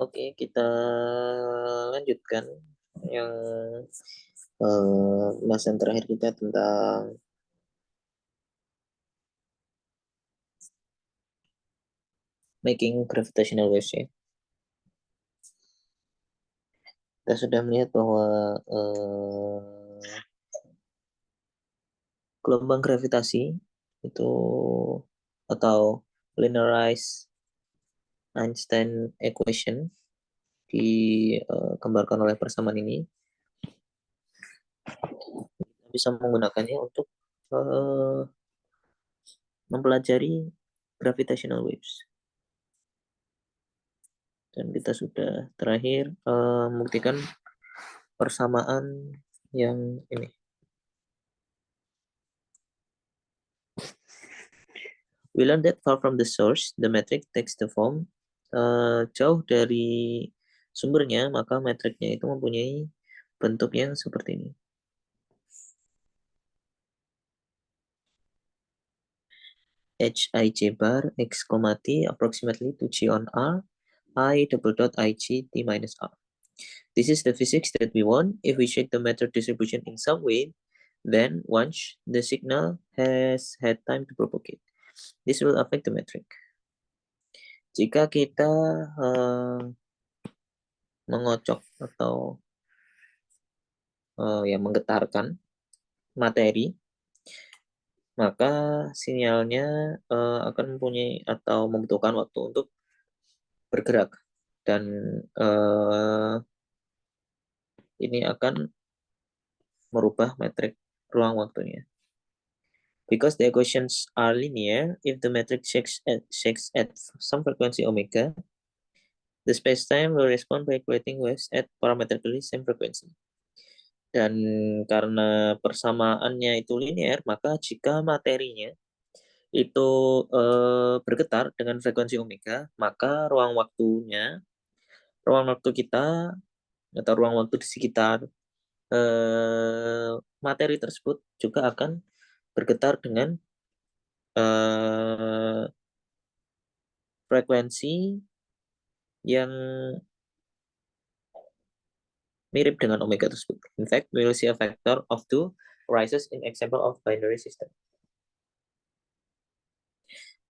Oke, kita lanjutkan yang pembahasan terakhir kita tentang making gravitational waves ya. Kita sudah melihat bahwa gelombang gravitasi itu atau linearized Einstein equation digambarkan oleh persamaan ini bisa menggunakannya untuk mempelajari gravitational waves. Dan kita sudah terakhir membuktikan persamaan yang ini. We learned that far from the source, the metric takes the form. Jauh dari sumbernya, maka metriknya itu mempunyai bentuk yang seperti ini. Hij bar x, t approximately 2g on r, I double dot ig t minus r. This is the physics that we want. If we check the metric distribution in some way, then once the signal has had time to propagate, this will affect the metric. Jika kita mengocok atau menggetarkan materi, maka sinyalnya akan mempunyai atau membutuhkan waktu untuk bergerak, dan ini akan merubah metrik ruang waktunya. Because the equations are linear, if the metric shakes at some frequency omega, the spacetime will respond by creating waves at parametrically same frequency. Dan karena persamaannya itu linear, maka jika materinya itu bergetar dengan frekuensi omega, maka ruang waktu kita atau ruang waktu di sekitar materi tersebut juga akan bergetar dengan frekuensi yang mirip dengan omega tersebut. In fact, we will see a factor of 2 rises in example of binary system.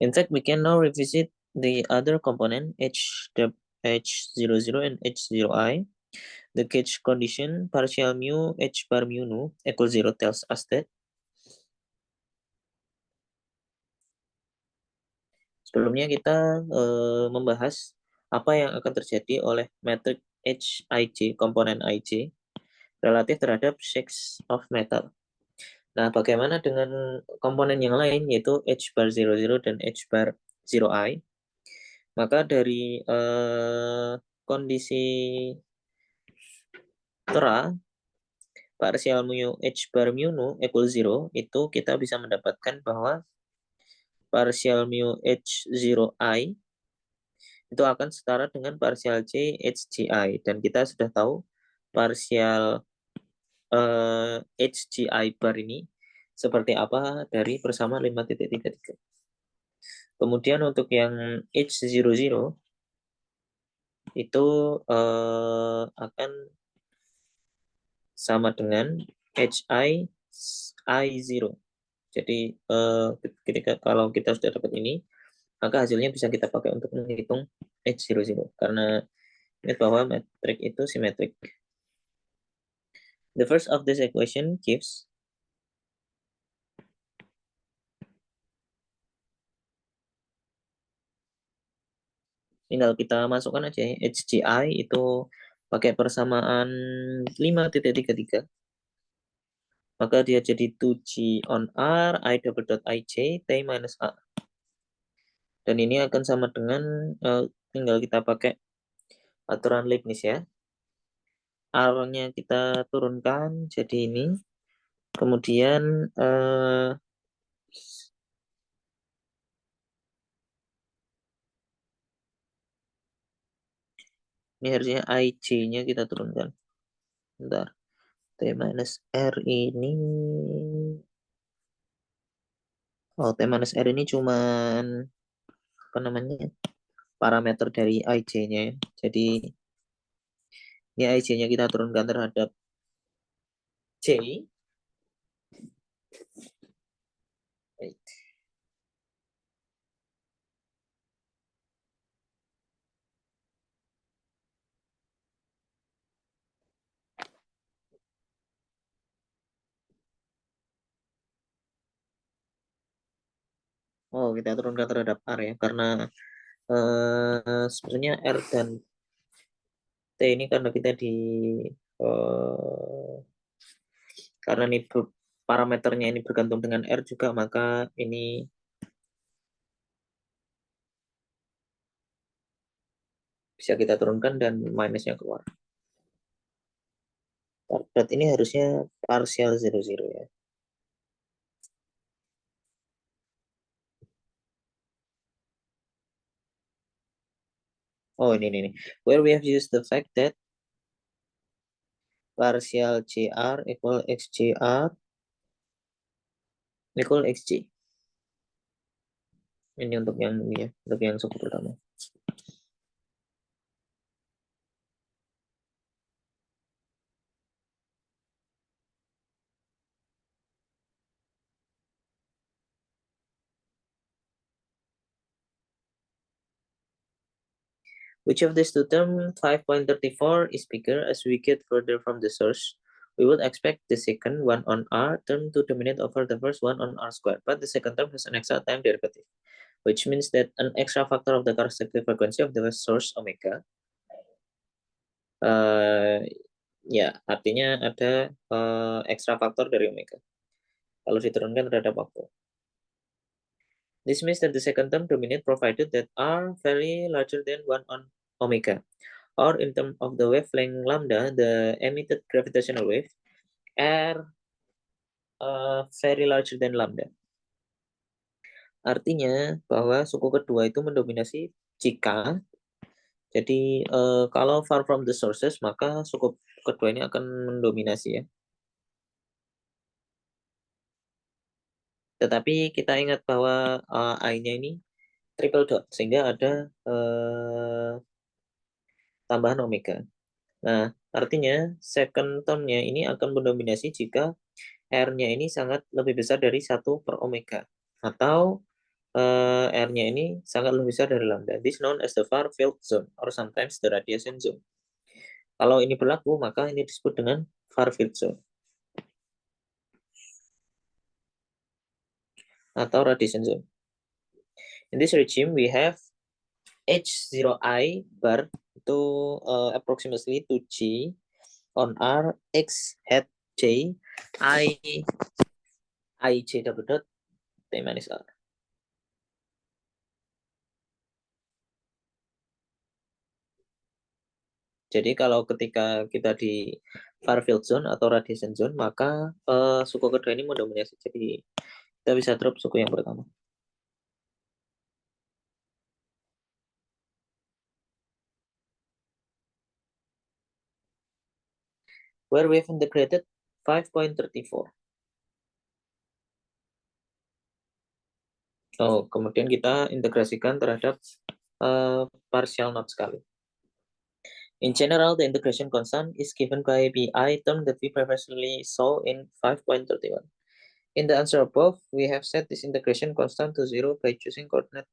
In fact, we can now revisit the other component H00 and H0I. The cage condition partial mu H bar mu nu equals 0 tells us that sebelumnya kita membahas apa yang akan terjadi oleh metrik Hij, komponen Ij, relatif terhadap shakes of metal. Nah, bagaimana dengan komponen yang lain, yaitu H bar 00 dan H bar 0I? Maka dari kondisi tera, partial mu H bar mu nu equal 0, itu kita bisa mendapatkan bahwa partial mu H0I itu akan setara dengan partial C HGI, dan kita sudah tahu partial HGI bar ini seperti apa dari persamaan 5.33. Kemudian untuk yang H00 itu akan sama dengan HI0. Jadi kalau kita sudah dapat ini, maka hasilnya bisa kita pakai untuk menghitung H00, karena ingat bahwa metrik itu simetrik. The first of this equation gives tinggal kita masukkan aja ya, HGI itu pakai persamaan 5.33, maka dia jadi 2G on R, I double dot IJ, T minus A. Dan ini akan sama dengan, tinggal kita pakai aturan Leibniz ya. R-nya kita turunkan jadi ini. Kemudian ini harusnya IJ-nya kita turunkan. Bentar. T minus R ini, T minus R ini cuman apa namanya, parameter dari IJ-nya ya. Jadi ini IJ-nya kita turunkan terhadap J. Oh, kita turunkan terhadap R ya, karena sebenarnya R dan T ini karena kita eh, karena ini parameternya ini bergantung dengan R juga, maka ini bisa kita turunkan dan minusnya keluar. Berarti ini harusnya partial 00 ya. Oh, ini. Where we have used the fact that partial JR equal XJR equal XJ. Ini untuk yang ini ya, untuk yang suku pertama. Which of these two terms, 5.34, is bigger as we get further from the source? We would expect the second one on R term to dominate over the first one on R squared, but the second term has an extra time derivative, which means that an extra factor of the corresponding frequency of the source omega. Ya, artinya ada extra faktor dari omega. Kalau diturunkan terhadap waktu. This means that the second term dominate provided that R very larger than 1 on omega. Or in terms of the wavelength lambda, the emitted gravitational wave R very larger than lambda. Artinya bahwa suku kedua itu mendominasi jika jadi kalau far from the sources maka suku kedua ini akan mendominasi ya. Tetapi kita ingat bahwa I-nya ini triple dot sehingga ada tambahan omega. Nah, artinya second term-nya ini akan mendominasi jika R-nya ini sangat lebih besar dari 1/omega. Atau R-nya ini sangat lebih besar dari lambda. This known as the far field zone or sometimes the radiation zone. Kalau ini berlaku, maka ini disebut dengan far field zone. Atau radiation zone. In this regime, we have H0I bar itu approximately 2G on R X hat J I J double dot T minus R. Jadi kalau ketika kita di far field zone atau radiation zone, maka suku kedua ini mendominasi. Jadi kita bisa drop suku yang pertama. Where we have integrated 5.34. Oh, kemudian kita integrasikan terhadap partial not sekali. In general, the integration constant is given by Pi term that we previously saw in 5.31. In the answer above, we have set this integration constant to 0 by choosing coordinate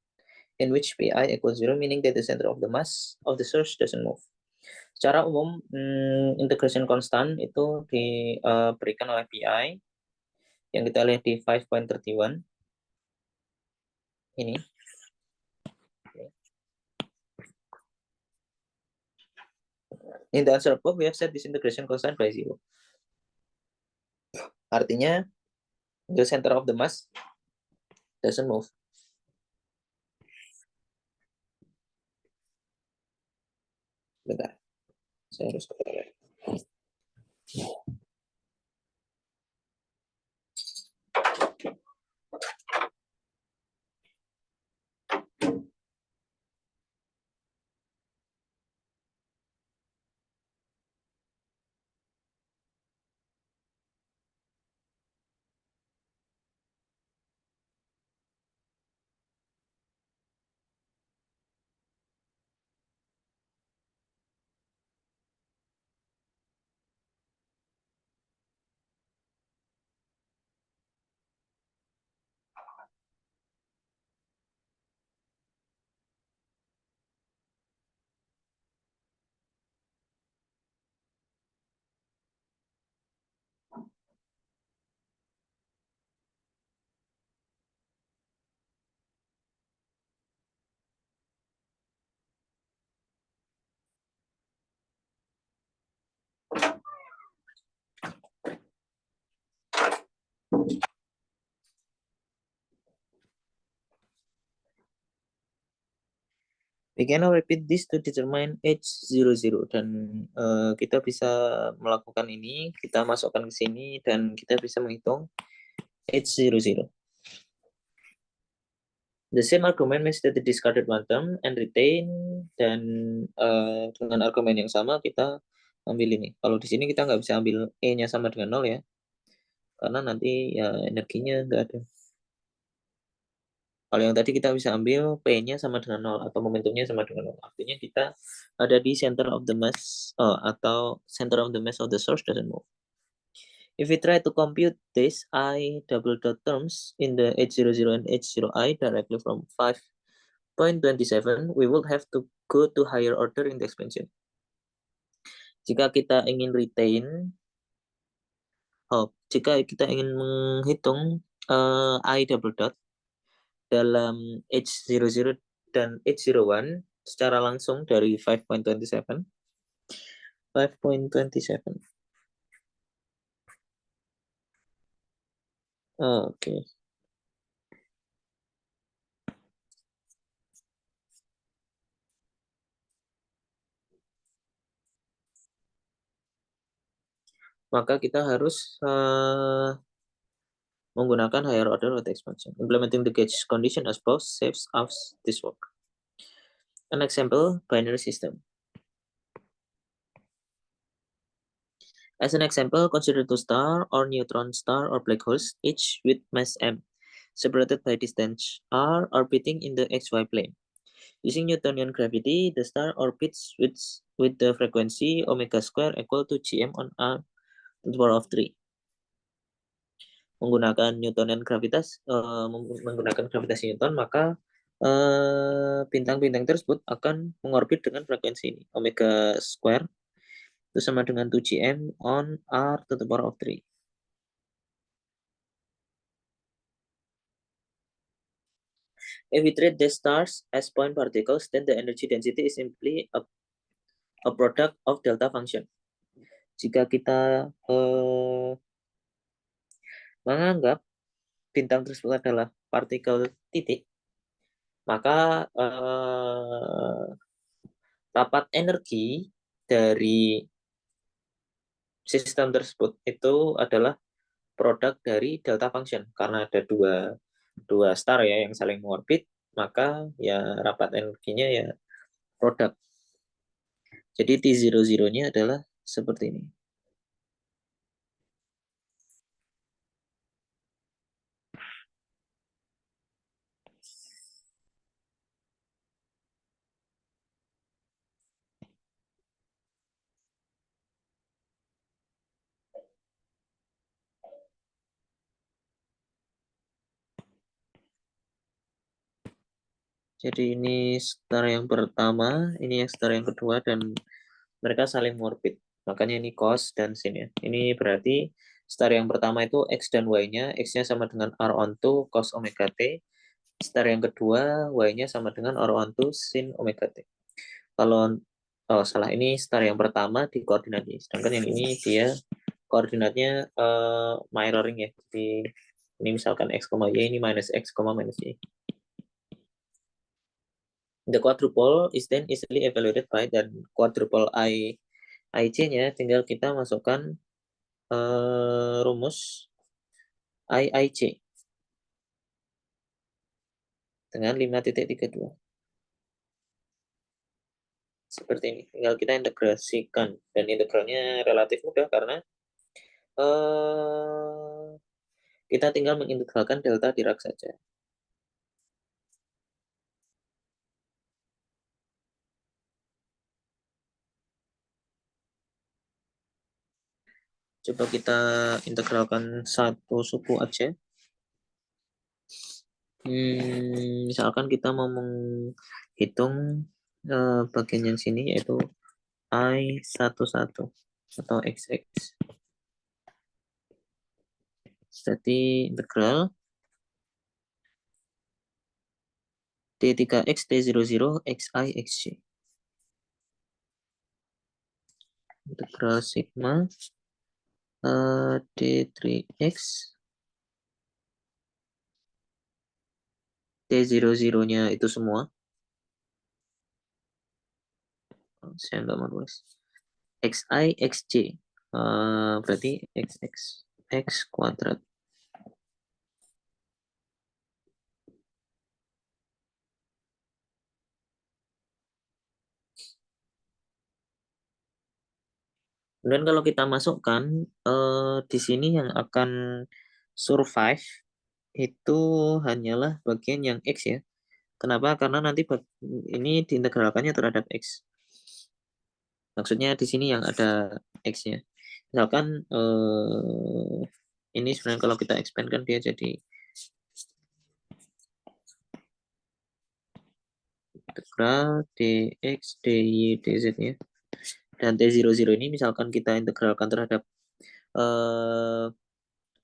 in which Pi equals 0, meaning that the center of the mass of the source doesn't move. Secara umum, integration constant itu diberikan oleh Pi yang kita lihat di 5.31 ini. In the answer above, we have set this integration constant by 0. Artinya, the center of the mass doesn't move. Bentar, saya harus kembali. We can now repeat this to determine H00 dan kita bisa melakukan ini, kita masukkan ke sini dan kita bisa menghitung H00. The same argument means that the discarded one term and retain, dan dengan argumen yang sama kita ambil ini. Kalau di sini kita nggak bisa ambil E-nya sama dengan 0 ya, karena nanti ya energinya nggak ada. Kalau yang tadi kita bisa ambil P-nya sama dengan 0 atau momentumnya sama dengan 0. Artinya kita ada di center of the mass atau center of the mass of the source doesn't move. If we try to compute this I double dot terms in the H00 and H0I directly from 5.27, we will have to go to higher order in the expansion. Jika kita ingin retain, jika kita ingin menghitung I double dot dalam H00 dan H01 secara langsung dari 5.27. Oke. Maka kita harus menggunakan higher order with expansion. Implementing the gauge condition as above saves us this work. An example, binary system. As an example, consider two star or neutron star or black holes, each with mass m, separated by distance r, orbiting in the xy plane. Using Newtonian gravity, the star orbits with the frequency omega square equal to gm on r to the power of 3. Menggunakan menggunakan gravitasi Newton, maka bintang-bintang tersebut akan mengorbit dengan frekuensi ini, omega square itu sama dengan 2gm on r to the power of 3. If we treat the stars as point particles, then the energy density is simply a product of delta function. Jika kita menganggap bintang tersebut adalah partikel titik, maka rapat energi dari sistem tersebut itu adalah produk dari delta function. Karena ada dua star ya yang saling mengorbit, maka ya rapat energinya ya produk. Jadi T00-nya adalah seperti ini. Jadi ini star yang pertama, ini yang star yang kedua, dan mereka saling mengorbit. Makanya ini cos dan sin ya. Ini berarti star yang pertama itu X dan Y-nya. X-nya sama dengan R on 2 cos omega T. Star yang kedua, Y-nya sama dengan R on 2 sin omega T. Kalau, salah, ini star yang pertama di koordinat Y. Sedangkan yang ini dia koordinatnya mirroring ya. Jadi ini misalkan X, Y, ini minus X, minus Y. The quadruple is then easily evaluated by, dan quadruple IC-nya tinggal kita masukkan rumus IIC dengan 5.32. Seperti ini. Tinggal kita integrasikan, dan integralnya relatif mudah karena kita tinggal mengintegralkan delta Dirac saja. Coba kita integralkan satu suku aja. Misalkan kita mau menghitung bagian yang sini, yaitu I11 atau XX. Jadi integral D3X D00 XI XJ. Integral sigma D3X D00-nya itu semua saya nggak mau nulis. Xi, Xj. Berarti X kuadrat. Dan kalau kita masukkan di sini yang akan survive itu hanyalah bagian yang X ya. Kenapa? Karena nanti ini diintegralkannya terhadap X. Maksudnya di sini yang ada X-nya. Misalkan ini sebenarnya kalau kita expand kan dia jadi integral dx, dy, dz ya. Dan T00 ini misalkan kita integralkan terhadap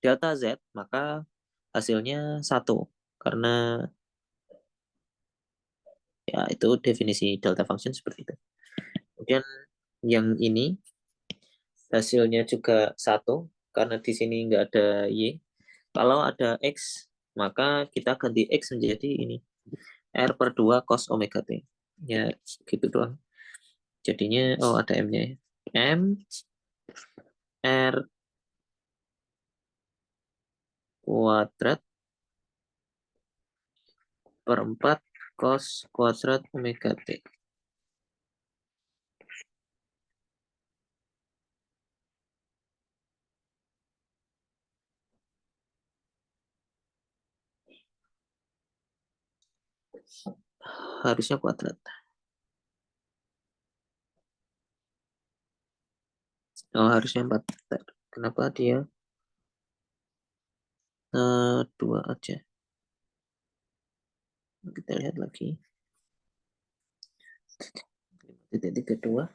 delta Z, maka hasilnya 1. Karena ya itu definisi delta function seperti itu. Kemudian yang ini hasilnya juga 1, karena di sini nggak ada Y. Kalau ada X, maka kita ganti X menjadi ini. R/2 cos omega T. Ya, gitu doang. Jadinya, ada M-nya ya. M, R kuadrat per 4 cos kuadrat omega T. Harusnya kuadrat. Harusnya 4. Kenapa dia 2 aja? Kita lihat lagi. 5.32.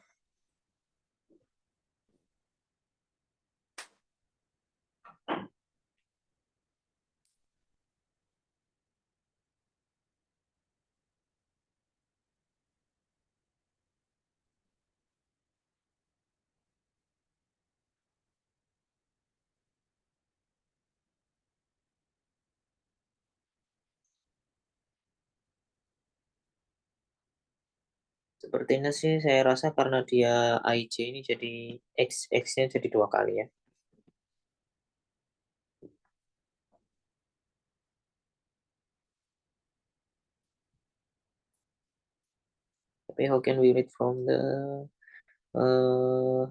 Sepertinya sih saya rasa karena dia IJ ini jadi X-nya jadi 2 kali ya. Tapi how can we read from the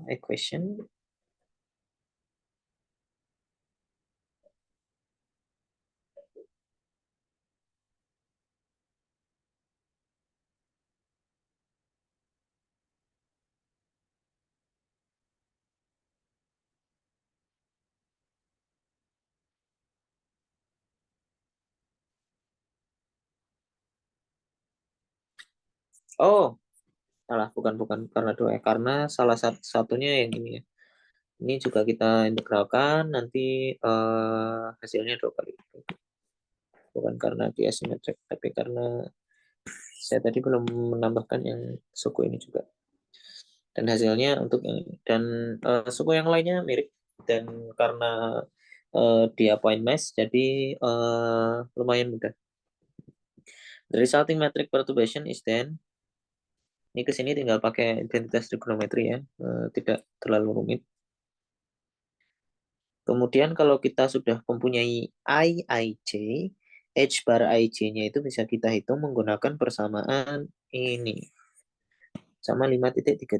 equation? Oh, salah, bukan karena 2 ya. Karena salah satunya yang ini ya. Ini juga kita integralkan, nanti hasilnya 2 kali. Bukan karena dia simetrik, tapi karena saya tadi belum menambahkan yang suku ini juga. Dan hasilnya untuk yang ini. Dan suku yang lainnya mirip. Dan karena dia point mesh, jadi lumayan mudah. The resulting metric perturbation is then, ini kesini tinggal pakai identitas trigonometri ya, tidak terlalu rumit. Kemudian kalau kita sudah mempunyai IIJ, H bar IJ-nya itu bisa kita hitung menggunakan persamaan ini. Sama 5.33.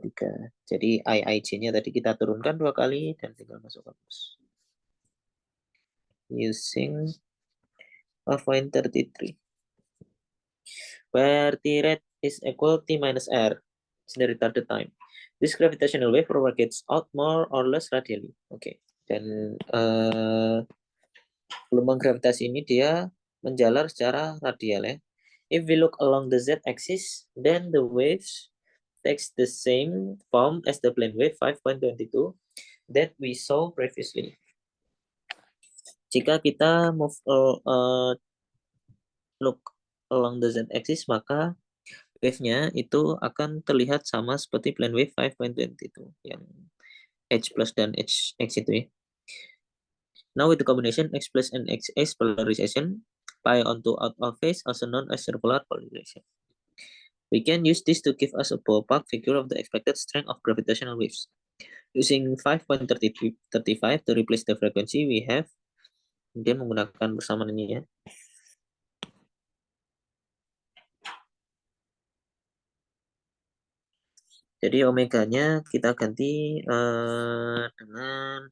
Jadi IIJ-nya tadi kita turunkan 2 kali dan tinggal masukkan rumus. Using 5.33. Where T rate is equal T minus R. It's the retarded time. This gravitational wave propagates out more or less radially. Oke. Dan gelombang gravitasi ini dia menjalar secara radial ya. If we look along the z-axis, then the waves takes the same form as the plane wave 5.22 that we saw previously. Jika kita move look along the z-axis, maka wave-nya itu akan terlihat sama seperti plane wave 5.22 yang H plus dan X itu ya. Now with the combination X plus and XX polarization, pi onto out of phase also known as circular polarization. We can use this to give us a ballpark figure of the expected strength of gravitational waves. Using 5.35 to replace the frequency we have, kemudian menggunakan persamaan ini ya. Jadi omeganya kita ganti dengan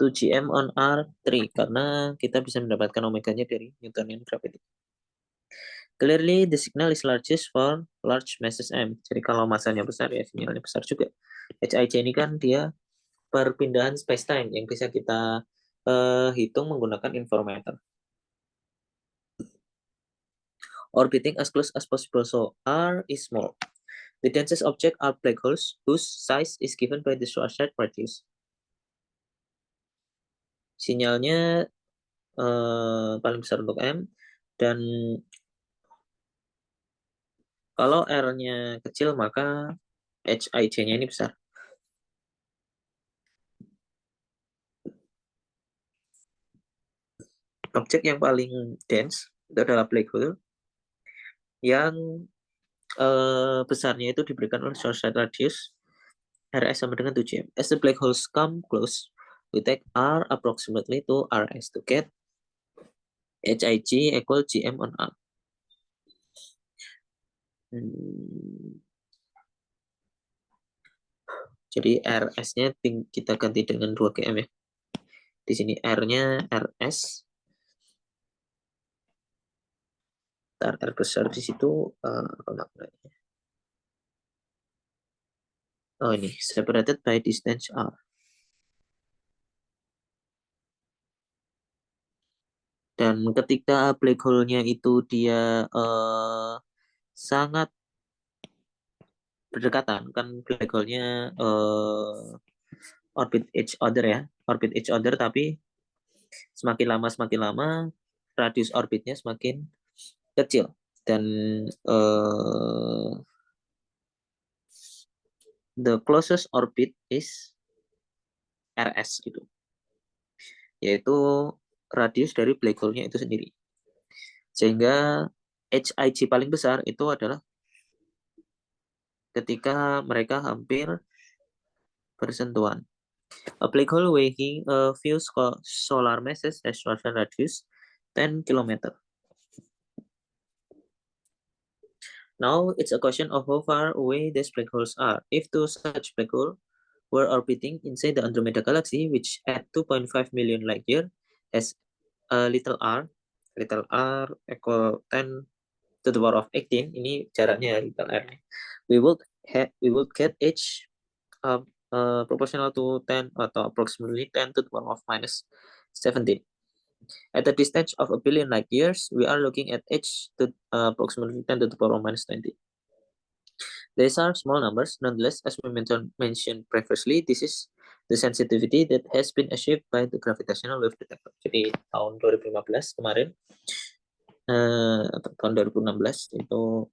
2gm on R3 karena kita bisa mendapatkan omeganya dari Newtonian gravity. Clearly, the signal is largest for large masses M. Jadi kalau masanya besar ya sinyalnya besar juga. HIJ ini kan dia perpindahan space-time yang bisa kita hitung menggunakan informator. Orbiting as close as possible, so R is small. The densest object are black holes whose size is given by the Schwarzschild radius. Sinyalnya paling besar untuk M, dan kalau R-nya kecil maka HIJ-nya ini besar. Objek yang paling dense itu adalah black hole yang besarnya itu diberikan oleh Schwarzschild radius RS sama dengan 7M. As the black holes come close, we take R approximately to RS to get HIG equal GM on R. Jadi RS-nya kita ganti dengan 2GM ya. Di sini R-nya RS. Ntar R besar di situ apa maknanya? Oh ini, separated by distance R. Dan ketika black hole-nya itu dia sangat berdekatan, kan black hole-nya orbit each other ya, orbit each other, tapi semakin lama radius orbitnya semakin kecil, dan the closest orbit is RS gitu, yaitu radius dari black hole-nya itu sendiri. Sehingga HIG paling besar itu adalah ketika mereka hampir bersentuhan. A black hole weighing a few solar masses has Schwarzschild radius 10 km. Now it's a question of how far away these black holes are. If two such black holes were orbiting inside the Andromeda galaxy, which at 2.5 million light year has a little r equal 10 to the power of 18, ini jaraknya little r. We would get h proportional to 10 atau approximately 10 to the power of minus 17. At a distance of a billion light years, we are looking at h to approximately 10 to the power of minus 20. These are small numbers. Nonetheless, as we mentioned previously, this is the sensitivity that has been achieved by the gravitational wave detector. Jadi tahun 2015 kemarin, atau tahun 2016 itu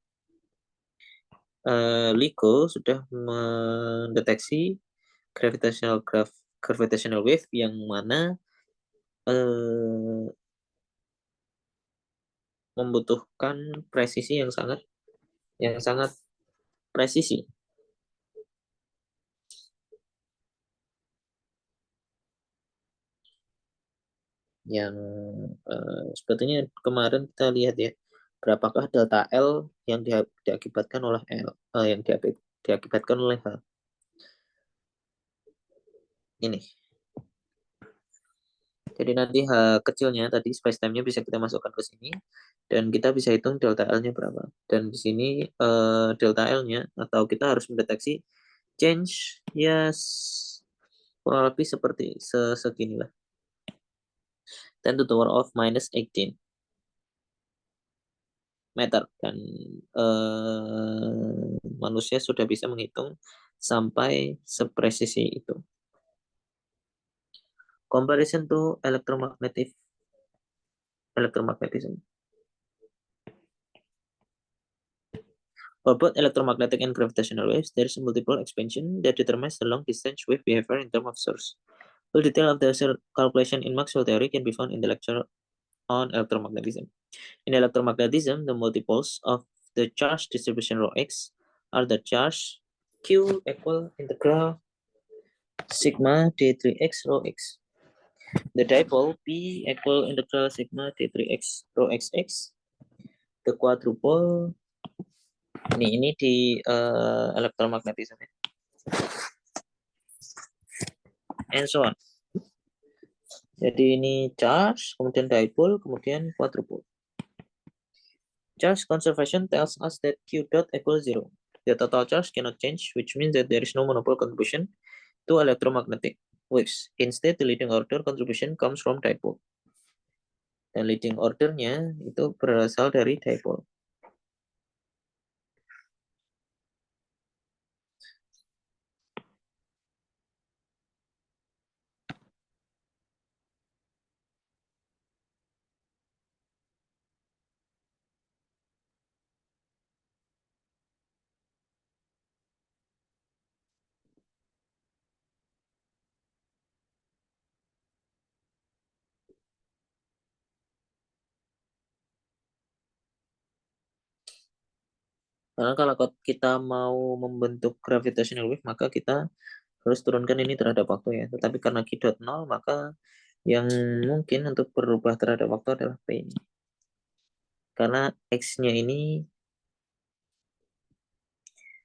LIGO sudah mendeteksi gravitational wave yang mana membutuhkan presisi yang sangat presisi. Yang sebetulnya kemarin kita lihat ya, berapakah delta L yang diakibatkan oleh yang diakibatkan oleh H. Ini. Jadi nanti H kecilnya tadi spacetime-nya bisa kita masukkan ke sini dan kita bisa hitung delta L-nya berapa. Dan di sini delta L-nya atau kita harus mendeteksi change ya kurang lebih seperti segini lah. 10 to the power of minus 18 meter, dan manusia sudah bisa menghitung sampai sepresisi itu. Comparison to electromagnetism. For both electromagnetic and gravitational waves, there is a multiple expansion that determines the long distance wave behavior in terms of source. Full detail of the calculation in Maxwell theory can be found in the lecture on electromagnetism. In electromagnetism, the multiples of the charge distribution rho x are the charge Q equal integral sigma d3x rho x. The dipole P equal integral sigma d3x rho xx. The quadrupole ini di elektromagnetisme and so on. Jadi ini charge, kemudian dipole, kemudian quadrupole. Charge conservation tells us that Q dot equals 0. The total charge cannot change, which means that there is no monopole contribution to electromagnetic waves. Instead, the leading order contribution comes from dipole. Dan leading ordernya itu berasal dari dipole. Karena kalau kita mau membentuk gravitational wave, maka kita harus turunkan ini terhadap waktu ya. Tetapi karena Q dot 0, maka yang mungkin untuk berubah terhadap waktu adalah P ini. Karena X-nya ini,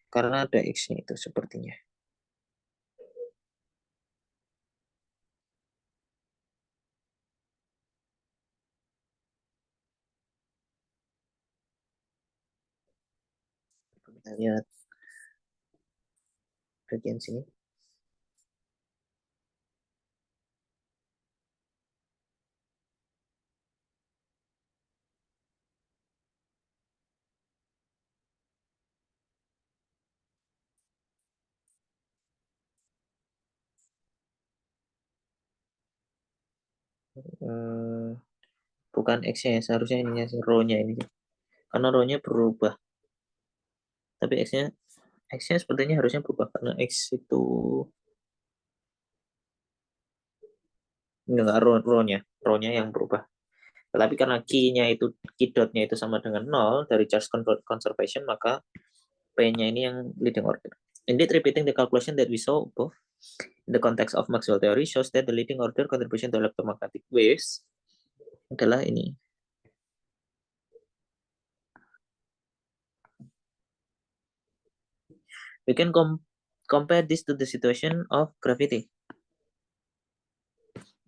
karena ada X-nya itu sepertinya. Kita lihat bagian sini. Bukan X-nya, seharusnya ininya sih, rho-nya ini. Karena rho-nya berubah. Tapi X-nya sepertinya harusnya berubah karena X itu enggak rho-nya yang berubah. Tetapi karena Q-nya itu, Q dot-nya itu sama dengan 0 dari charge conservation, maka P-nya ini yang leading order. Indeed, repeating the calculation that we saw above in the context of Maxwell theory shows that the leading order contribution to electromagnetic waves adalah ini. We can compare this to the situation of gravity.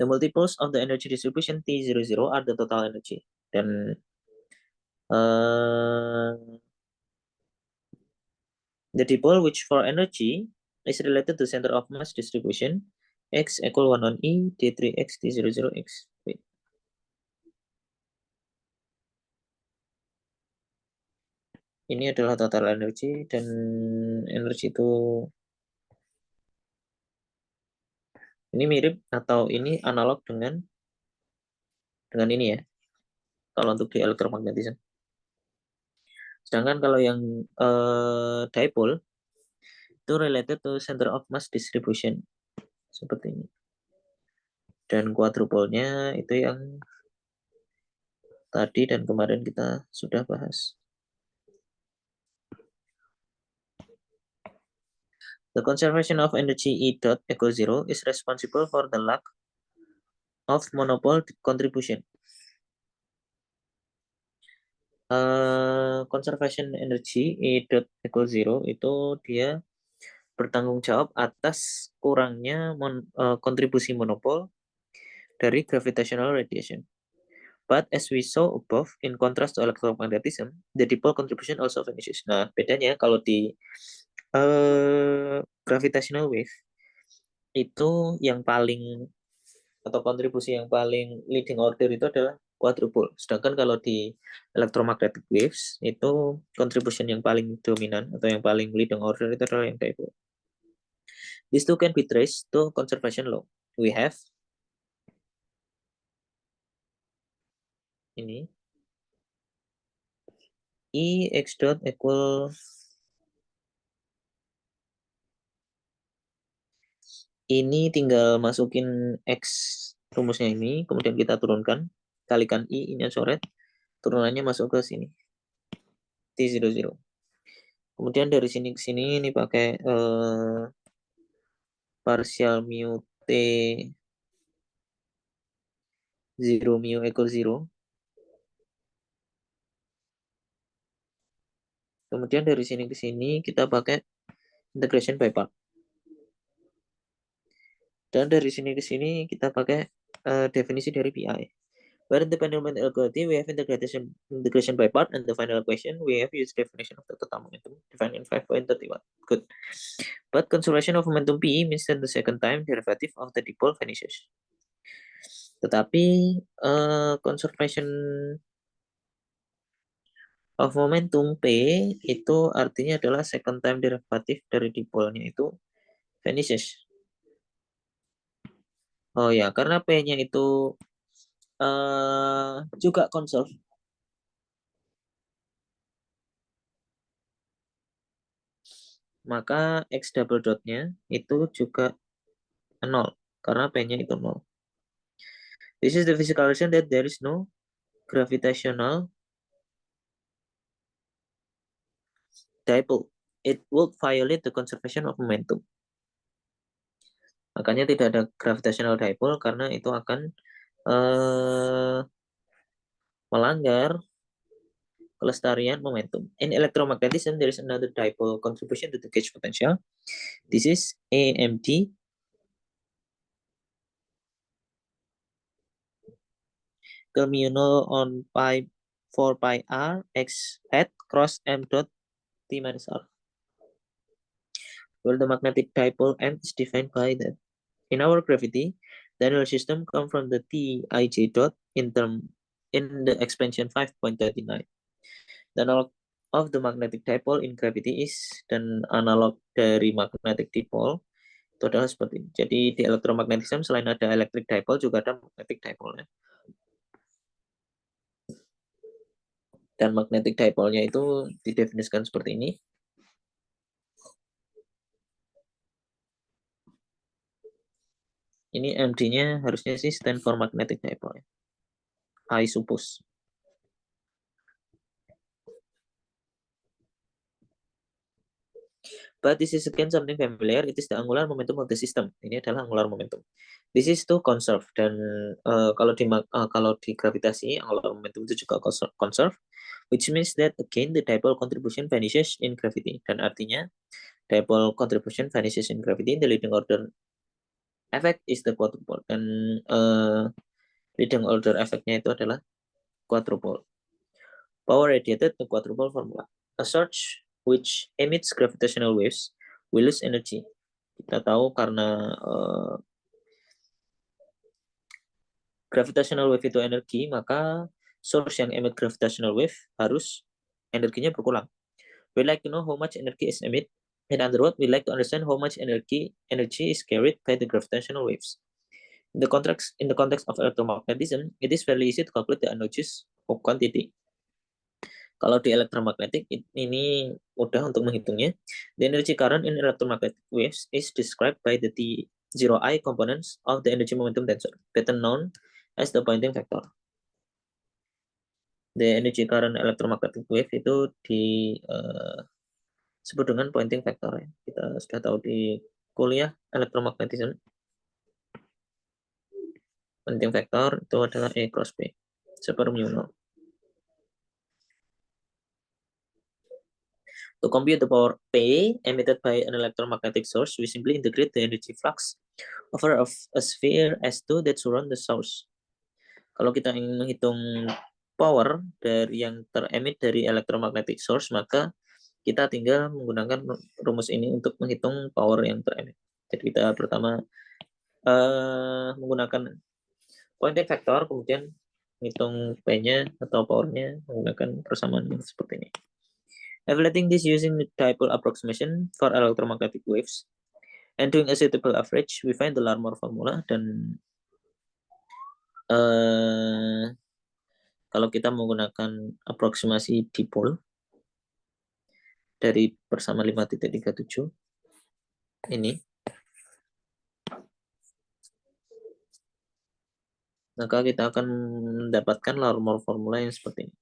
The multiples of the energy distribution T00 are the total energy. Dan the dipole which for energy is related to center of mass distribution X equal 1 on E D3X T00X. Wait. Ini adalah total energi dan energi itu ini mirip atau ini analog dengan ini ya. Kalau untuk di elektromagnetisme. Sedangkan kalau yang dipole itu related to center of mass distribution seperti ini. Dan quadrupole-nya itu yang tadi dan kemarin kita sudah bahas. The conservation of energy E dot equals 0 is responsible for the lack of monopole contribution. Conservation energy E dot equals 0 itu dia bertanggung jawab atas kurangnya kontribusi monopol dari gravitational radiation. But as we saw above, in contrast to electromagnetism, the dipole contribution also vanishes. Nah, bedanya kalau di gravitational wave itu yang paling atau kontribusi yang paling leading order itu adalah quadrupole. Sedangkan kalau di electromagnetic waves itu contribution yang paling dominan atau yang paling leading order itu adalah yang dipole. These two can be traced to conservation law. We have ini E x dot equal ini tinggal masukin X rumusnya ini, kemudian kita turunkan, kalikan I, ini coret, turunannya masuk ke sini. T00. Kemudian dari sini ke sini ini pakai partial mu T 0 mu equal 0. Kemudian dari sini ke sini kita pakai integration by part. Dan dari sini ke sini kita pakai definisi dari PI. Where in the Penrose inequality, we have integration by part, and the final equation, we have used definition of the total momentum defined in 5.31. Good. But conservation of momentum P means that the second time derivative of the dipole vanishes. Tetapi conservation of momentum P itu artinya adalah second time derivative dari dipolnya itu vanishes. Oh ya, karena P-nya itu juga conserve, maka X double dot-nya itu juga 0, karena P-nya itu 0. This is the physical reason that there is no gravitational dipole. It would violate the conservation of momentum. Makanya tidak ada gravitational dipole karena itu akan melanggar kelestarian momentum. In electromagnetism, there is another dipole contribution to the gauge potential. This is AMD communal on pi 4 pi r x hat cross m dot t minus r, where the magnetic dipole m is defined by that. In our gravity, the energy system comes from the Tij dot in the expansion 5.39. The analog of the magnetic dipole in gravity is, dan analog dari magnetic dipole itu adalah seperti ini. Jadi di elektromagnetisme selain ada electric dipole juga ada magnetic dipole. Dan magnetic dipole-nya itu didefinisikan seperti ini. Ini MD-nya harusnya sih stand for magnetic dipole. I suppose. But this is again something familiar. It is the angular momentum of the system. Ini adalah angular momentum. This is to conserve. Dan kalau di gravitasi, angular momentum itu juga conserve. Which means that again the dipole contribution vanishes in gravity. Dan artinya dipole contribution vanishes in gravity. The leading order effect is the quadrupole. Dan leading order effect-nya itu adalah quadrupole. Power radiated, the quadrupole formula. A surge which emits gravitational waves will lose energy. Kita tahu karena gravitational wave itu energi, maka source yang emit gravitational wave harus energinya berkurang. We like to know how much energy is emitted. In other words, we like to understand how much energy is carried by the gravitational waves. In the context of electromagnetism, it is fairly easy to calculate the energies of quantity. Kalau di elektromagnetik ini mudah untuk menghitungnya. The energy current in electromagnetic waves is described by the T0I components of the energy momentum tensor, better known as the Poynting vector. The energy current electromagnetic wave itu disebut dengan Poynting vector. Kita sudah tahu di kuliah elektromagnetism. Poynting vector itu adalah E cross B, super mu 0. To compute the power P emitted by an electromagnetic source, we simply integrate the energy flux over a sphere S2 that surround the source. Kalau kita ingin menghitung power dari yang teremit dari electromagnetic source, maka kita tinggal menggunakan rumus ini untuk menghitung power yang teremit. Jadi kita pertama menggunakan Poynting vector, kemudian menghitung P-nya atau power-nya menggunakan persamaan yang seperti ini. Evaluating this using the dipole approximation for electromagnetic waves and doing a suitable average, we find the Larmor formula. Dan kalau kita menggunakan aproksimasi dipole dari persamaan 5.37 ini, maka kita akan mendapatkan Larmor formula yang seperti ini.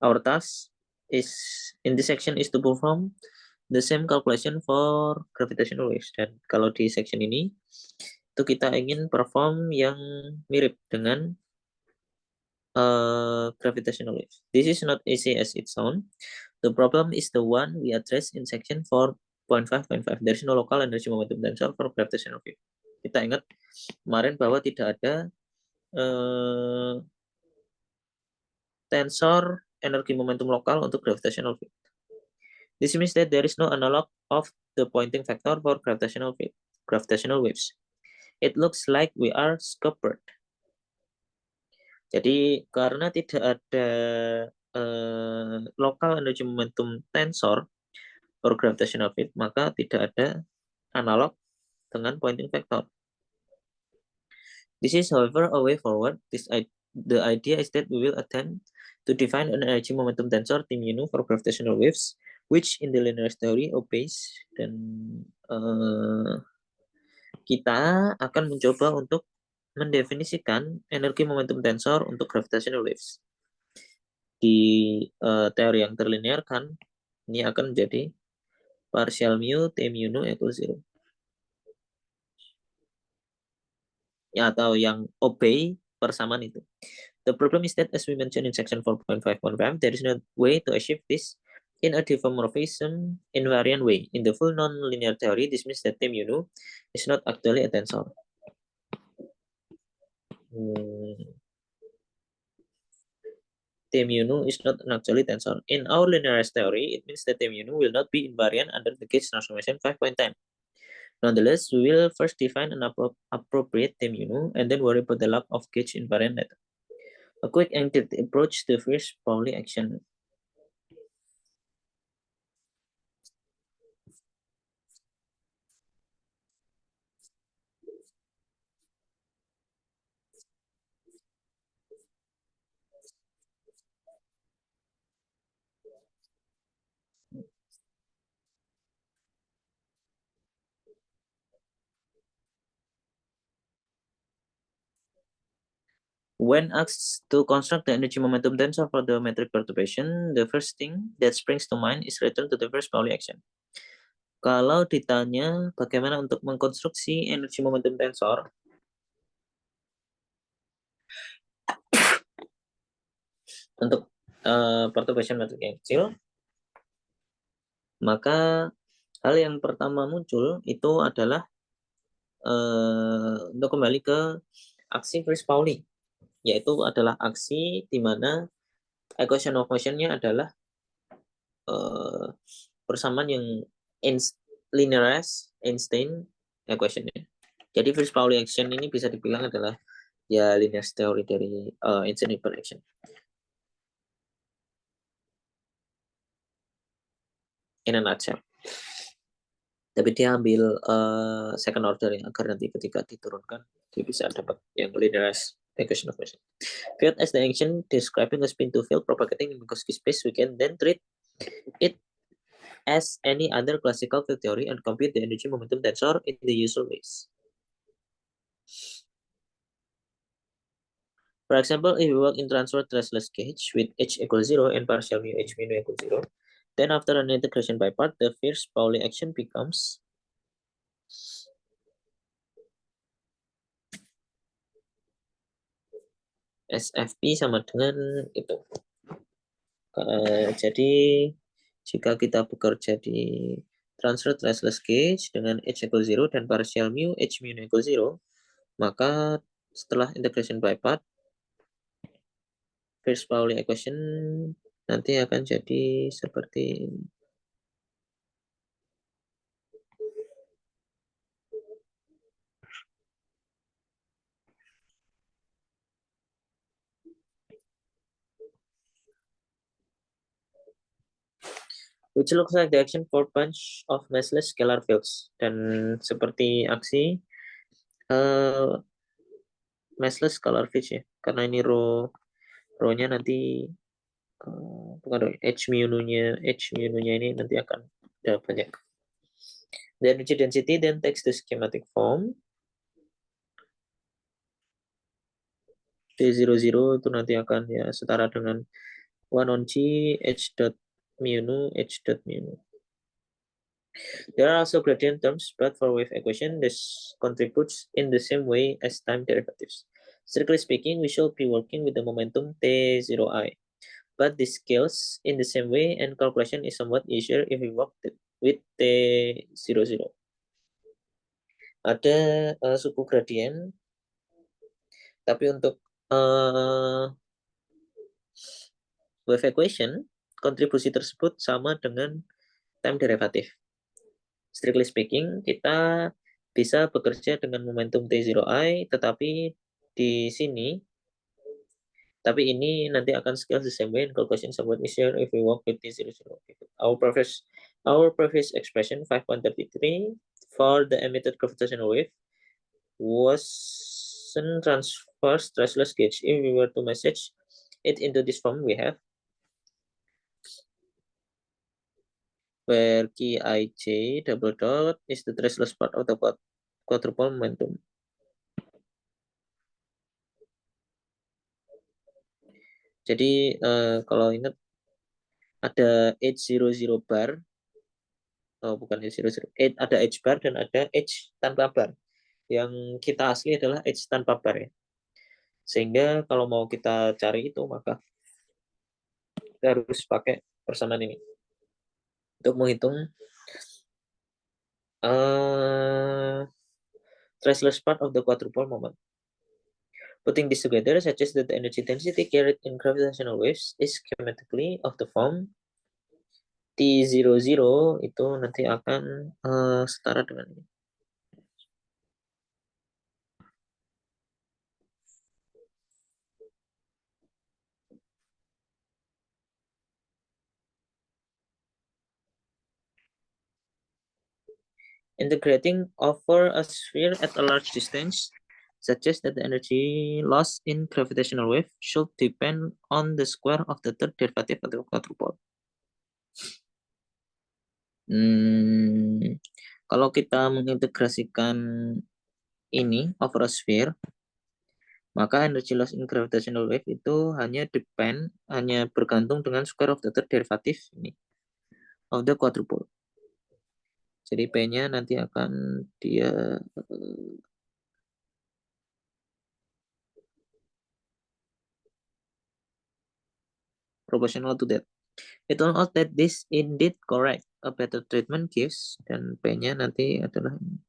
our task is in this section is to perform the same calculation for gravitational waves. Dan kalau di section ini itu kita ingin perform yang mirip dengan gravitational waves. This is not easy as it sounds. The problem is the one we address in section 4.5.5. There is no local energy momentum tensor for gravitational wave. Kita ingat kemarin bahwa tidak ada tensor energi momentum lokal untuk gravitational wave. This means that there is no analog of the pointing vector for gravitational waves. It looks like we are scuppered. Jadi karena tidak ada local energy momentum tensor for gravitational wave, maka tidak ada analog dengan pointing vector. This is, however, a way forward. The idea is that we will attempt to define an energy momentum tensor T mu for gravitational waves, which in the linear theory obeys. Dan kita akan mencoba untuk mendefinisikan energi momentum tensor untuk gravitational waves. Di teori yang terlinear kan, ini akan menjadi partial mu T mu nu equal 0. Ya, atau yang obey persamaan itu. The problem is that as we mentioned in section 4.5.5, there is no way to achieve this in a diffeomorphism invariant way. In the full non-linear theory, this means that T mu nu is not actually a tensor. T mu nu is not actually tensor. In our linearized theory, it means that T mu nu will not be invariant under the gauge transformation 5.10. Nonetheless, we will first define an appropriate T mu nu and then worry about the lack of gauge invariant data. A quick and direct approach to first Pauli action. When asked to construct the energy momentum tensor for the metric perturbation, the first thing that springs to mind is return to the first Pauli action. Kalau ditanya bagaimana untuk mengkonstruksi energi momentum tensor untuk perturbation metrik yang kecil, maka hal yang pertama muncul itu adalah untuk kembali ke aksi First Pauli, yaitu adalah aksi di mana equation of motion-nya adalah persamaan yang linearized Einstein equation-nya. Jadi First Pauli action ini bisa dibilang adalah ya linear theory dari Einstein action. In a nutshell. Tapi dia ambil second order yang agar nanti ketika diturunkan dia bisa dapat yang linearized equation of motion. Field as the action describing a spin to field propagating in Minkowski space, we can then treat it as any other classical field theory and compute the energy momentum tensor in the usual ways. For example, if we work in transverse traceless gauge with h equals 0 and partial mu h mu equals 0, then after an integration by part, the first Pauli action becomes SFP sama dengan itu. Jadi jika kita bekerja di transverse traceless gauge dengan h equal 0 dan partial mu h mu equal 0, maka setelah integration by part, first Pauli equation nanti akan jadi seperti ini. Which looks like the action for bunch of massless scalar fields. Dan seperti aksi massless scalar fields ya. Karena ini rho-nya nanti bukan rho, h mu nu-nya ini nanti akan ada banyak. The energy density then takes the schematic form. T00 itu nanti akan ya setara dengan 1 on G H dot mu nu H dot mu nu. There are also gradient terms, but for wave equation, this contributes in the same way as time derivatives. Strictly speaking, we should be working with the momentum T0I, but this scales in the same way and calculation is somewhat easier if we work with T00. Ada suku gradient, tapi untuk wave equation, kontribusi tersebut sama dengan time derivative. Strictly speaking, kita bisa bekerja dengan momentum T0I, tetapi di sini, tapi ini nanti akan scale the same way and calculation somewhat easier if we work with T00. Our previous expression 5.33 for the emitted gravitational wave wasn't transverse stressless gauge. If we were to message it into this form, we have where Kij double dot is the traceless part of the quadruple momentum. Jadi kalau ingat ada H00 bar, bukan H00, ada H bar dan ada H tanpa bar. Yang kita asli adalah H tanpa bar ya. Sehingga kalau mau kita cari itu maka kita harus pakai persamaan ini untuk menghitung traceless part of the quadruple moment. Putting this together suggests that the energy density carried in gravitational waves is schematically of the form T00 itu nanti akan setara dengan ini. Integrating over a sphere at a large distance suggests that the energy loss in gravitational wave should depend on the square of the third derivative of the quadrupole. Kalau kita mengintegrasikan ini over a sphere, maka energy loss in gravitational wave itu hanya bergantung dengan square of the third derivative ini of the quadrupole. Jadi P-nya nanti akan dia proportional to that. It turns out that this indeed correct. A better treatment gives, dan P-nya nanti adalah ini.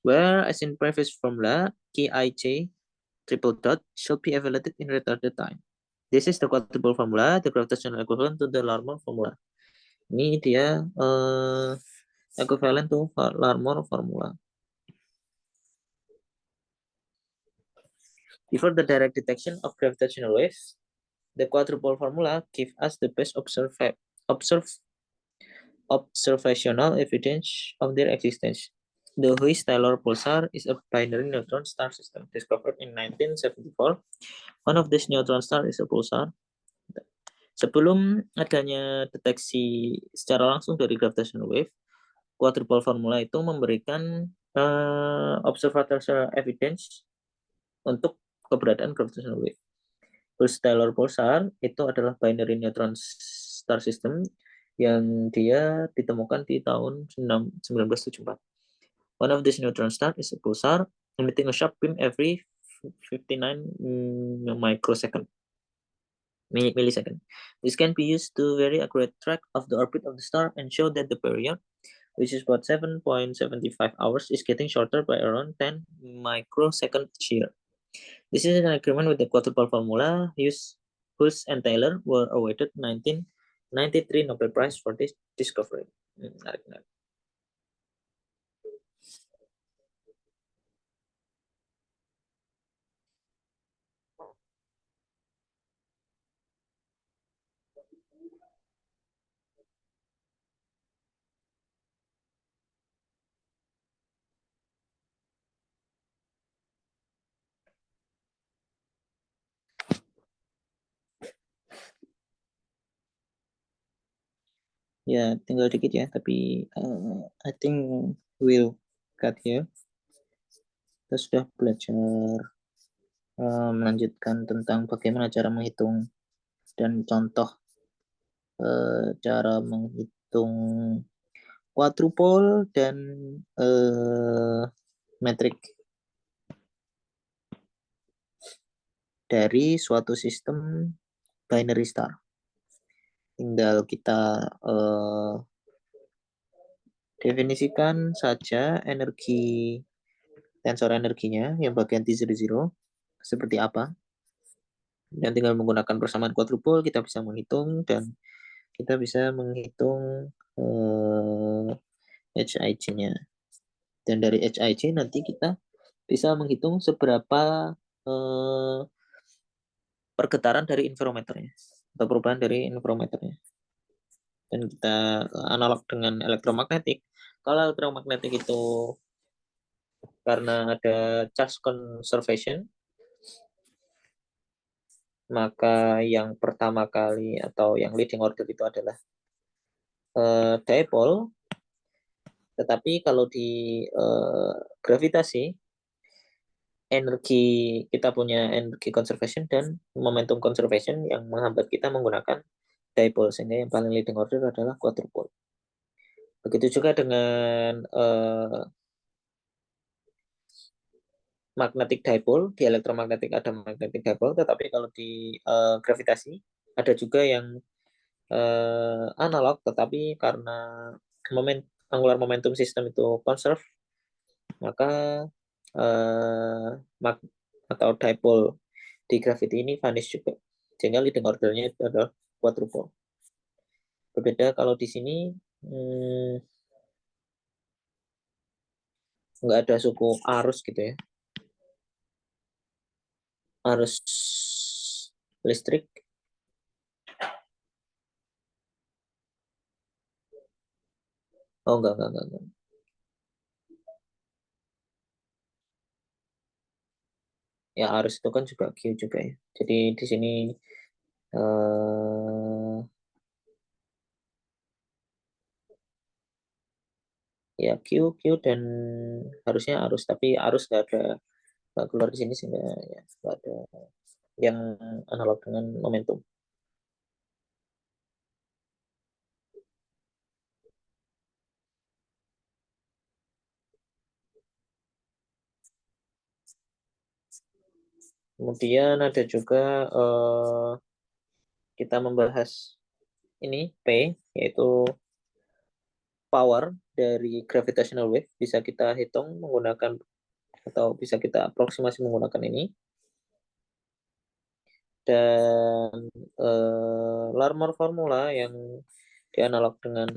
Where, as in previous formula, Kij triple dot should be evaluated in retarded time. This is the quadruple formula, the gravitational equivalent to the Larmor formula. Ini dia equivalent to Larmor formula. Before the direct detection of gravitational waves, the quadruple formula gives us the best observational evidence of their existence. The Huis-Taylor pulsar is a binary neutron star system discovered in 1974. One of these neutron stars is a pulsar. Sebelum adanya deteksi secara langsung dari gravitational wave, quadruple formula itu memberikan observational evidence untuk keberadaan gravitational wave. Huis-Taylor pulsar itu adalah binary neutron star system yang dia ditemukan di tahun 1974. One of these neutron stars is a pulsar emitting a sharp beam every 59 millisecond. This can be used to very accurate track of the orbit of the star and show that the period, which is about 7.75 hours, is getting shorter by around 10 microseconds each year. This is an agreement with the quadruple formula. Huis and Taylor were awarded 1993 Nobel Prize for this discovery. Menarik. Ya, tinggal dikit ya, tapi I think we'll cut here. kita sudah belajar melanjutkan tentang bagaimana cara menghitung dan contoh cara menghitung quadruple dan metrik dari suatu sistem binary star. Tinggal kita definisikan saja energi tensor energinya yang bagian T00 seperti apa. Dan tinggal menggunakan persamaan quadruple kita bisa menghitung dan kita bisa menghitung HIG-nya. Dan dari HIG nanti kita bisa menghitung seberapa pergetaran dari interferometernya atau perubahan dari interferometernya. Dan kita analog dengan elektromagnetik. Kalau elektromagnetik itu karena ada charge conservation, maka yang pertama kali atau yang leading order itu adalah dipole. Tetapi kalau di gravitasi, energi kita punya energi conservation dan momentum conservation yang menghambat kita menggunakan dipole, sehingga yang paling leading order adalah quadrupole. Begitu juga dengan magnetic dipole. Di elektromagnetik ada magnetic dipole, tetapi kalau di gravitasi ada juga yang analog, tetapi karena angular momentum system itu conserve, maka atau dipole di gravity ini vanish juga, sehingga leading ordernya itu adalah quadrupole. Berbeda kalau di sini nggak ada suku arus gitu ya, arus listrik. Oh enggak. Ya arus itu kan juga Q juga ya. Jadi di sini ya Q dan harusnya arus, tapi arus nggak keluar di sini sehingga ya nggak ada yang analog dengan momentum. Kemudian ada juga kita membahas ini P, yaitu power dari gravitational wave. Bisa kita hitung menggunakan atau bisa kita aproksimasi menggunakan ini. Dan Larmor formula yang dianalog dengan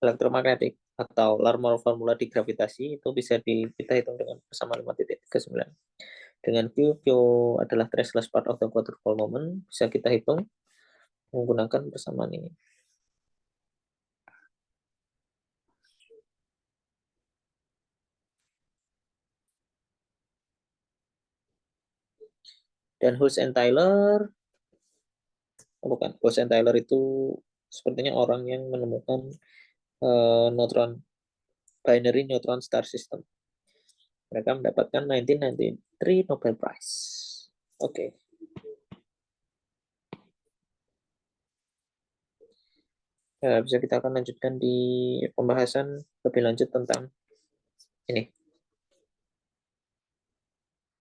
elektromagnetik atau Larmor formula di gravitasi itu bisa kita hitung dengan persamaan 5.39. Dengan Q adalah traceless part of the quadrupole moment, bisa kita hitung menggunakan persamaan ini. Dan Hulse and Tyler, bukan, Hulse and Tyler itu sepertinya orang yang menemukan binary neutron star system. Mereka mendapatkan 1993 Nobel Prize. Oke. Ya, bisa kita akan lanjutkan di pembahasan lebih lanjut tentang ini.